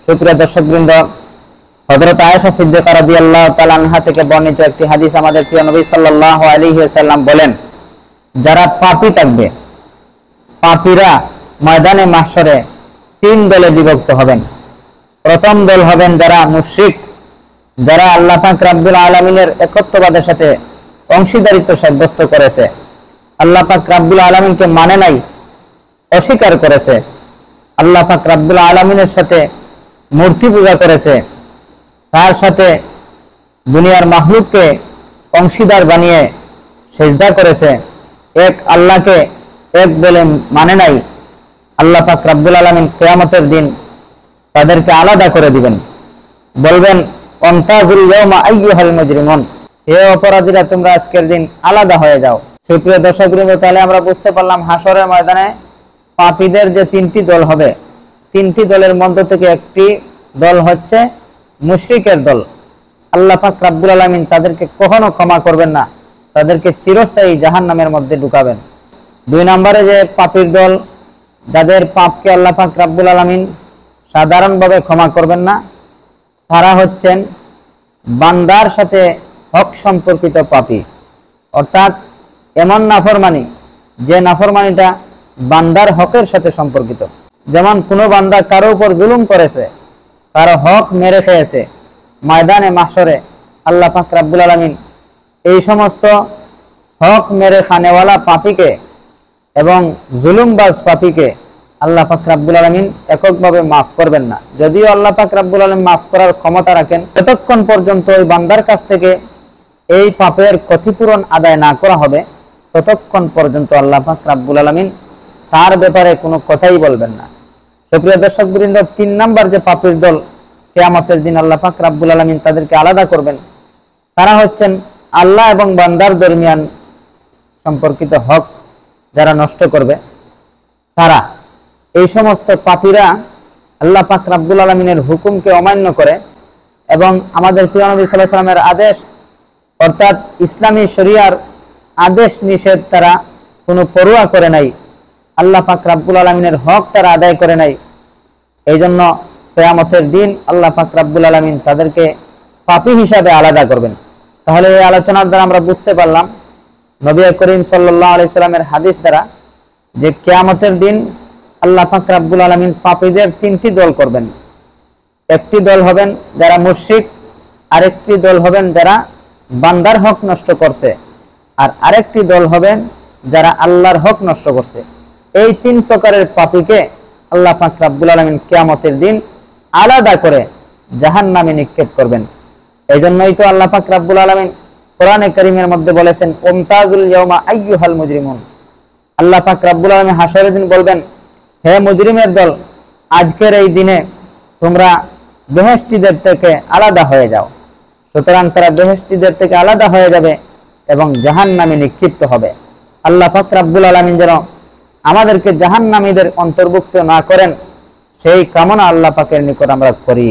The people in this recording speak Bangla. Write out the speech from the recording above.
সুপ্রিয় দর্শকবৃন্দ, হযরত আয়েশা সিদ্দিকা রাদিয়াল্লাহু তাআলা আনহা থেকে বর্ণিত একটি হাদিস, আমাদের প্রিয় নবী সাল্লাল্লাহু আলাইহি ওয়াসাল্লাম বলেন, যারা পাপী থাকবে, পাপীরা ময়দানে মাহশরে তিন দলে বিভক্ত হবেন। প্রথম দল হবেন যারা মুশরিক, যারা আল্লাহ পাক রব্বুল আলামিনের একত্ববাদের সাথে অংশীদারিত্ব সাব্যস্ত করেছে, আল্লাহ পাক রব্বুল আলামিনকে মানে নাই, অস্বীকার করেছে, আল্লাহ পাক রব্বুল আলামিনের সাথে মূর্তি পূজা করেছে, তার সাথে দুনিয়ার মাখলুককে অংশীদার বানিয়ে সিজদা করেছে, এক আল্লাহকে এক বলে মানে নাই। আল্লাহ পাক রব্বুল আলামিন কিয়ামতের দিন তাদেরকে আলাদা করে দিবেন, বলবেন অমতাজুল ইয়াউমা আইয়ুহাল মুজরিমুন, হে অপরাধীরা তোমরা আজকের দিন আলাদা হয়ে যাও। সুপ্রিয় দর্শকবৃন্দ, তাহলে আমরা বুঝতে পারলাম হাসরের ময়দানে পাপীদের যে তিনটি দল হবে, তিনটি দলের মধ্য থেকে একটি দল হচ্ছে মুশরিকের দল। আল্লাহ পাক রব্বুল আলামিন তাদেরকে কখনো ক্ষমা করবেন না, তাদেরকে চিরস্থায়ী জাহান্নামের মধ্যে ঢুকাবেন। দুই নম্বরে যে পাপীর দল, যাদের পাপকে আল্লাহ পাক রব্বুল আলামিন সাধারণভাবে ক্ষমা করবেন না, তারা হচ্ছেন বান্দার সাথে হক সম্পর্কিত পাপী, অর্থাৎ এমন নাফরমানি যে নাফরমানিটা বান্দার হকের সাথে সম্পর্কিত। যেমন কোনো বান্দা কারো উপর জুলুম করেছে, কারো হক মেরে খেয়েছে, ময়দানে মাহশরে আল্লাহ পাক রব্বুল আলামিন এই সমস্ত হক মেরে খানেওয়ালা পাপীকে এবং জুলুমবাজ পাপীকে আল্লাহ পাক রব্বুল আলামিন এককভাবে মাফ করবেন না। যদিও আল্লাহ পাক রব্বুল আলামিন মাফ করার ক্ষমতা রাখেন, যতক্ষণ পর্যন্ত ওই বান্দার কাছ থেকে এই পাপের ক্ষতিপূরণ আদায় না করা হবে, ততক্ষণ পর্যন্ত আল্লাহ পাক রব্বুল আলামিন তার ব্যাপারে কোনো কথাই বলবেন না। সুপ্রিয় দর্শকবৃন্দ, তিন নাম্বার যে পাপীর দল, কিয়ামতের দিন আল্লাহ পাক রব্বুল আলামিন তাদেরকে আলাদা করবেন, তারা হচ্ছেন আল্লাহ এবং বান্দার দরমিয়ান সম্পর্কিত হক যারা নষ্ট করবে। তারা এই সমস্ত পাপীরা আল্লাহ পাক রব্বুল আলামিনের হুকুমকে অমান্য করে এবং আমাদের প্রিয় নবী সাল্লাল্লাহু আলাইহি ওয়াসাল্লামের আদেশ, অর্থাৎ ইসলামী শরিয়ার আদেশ নিষেধ তারা কোনো পরোয়া করে নাই, আল্লাহ পাক রব্বুল আলামিনের হক তারা আদায় করে নাই। এই জন্য কিয়ামতের দিন আল্লাহ পাক রব্বুল আলামিন তাদেরকে পাপী হিসাবে আলাদা করবেন। তাহলে এই আলোচনার দ্বারা আমরা বুঝতে পারলাম, নবী করিম সাল্লাল্লাহু আলাইহি সাল্লামের হাদিস দ্বারা, যে কিয়ামতের দিন আল্লাহ পাক রব্বুল আলামিন পাপীদের তিনটি দল করবেন। একটি দল হবেন যারা মুশরিক, আরেকটি দল হবেন যারা বান্দার হক নষ্ট করছে, আর আরেকটি দল হবেন যারা আল্লাহর হক নষ্ট করছে। এই তিন প্রকারের পাপীকে আল্লাহ পাক রব্বুল আলামিন কিয়ামতের দিন আলাদা করে জাহান্নামে নিক্ষেপ করবেন। এই জন্যই তো আল্লাহ পাক রব্বুল আলামিন কোরআনে কারীমের মধ্যে বলেছেন ওমতাজুল ইয়াউমা আইয়ুহাল মুজরিমুন। আল্লাহ পাক রব্বুল আলামিন হাসরের দিন বলবেন, হে মুজরিমের দল, আজকের এই দিনে তোমরা বেহেশতীদের থেকে আলাদা হয়ে যাও। সুতরাং তারা বেহেশতীদের থেকে আলাদা হয়ে যাবে এবং জাহান্নামে নিক্ষিপ্ত হবে। আল্লাহ পাক রব্বুল আলামিন যেন আমাদেরকে জাহান্নামীদের অন্তর্ভুক্ত না করেন, সেই কামনা আল্লাহ পাকের নিকট আমরা করি।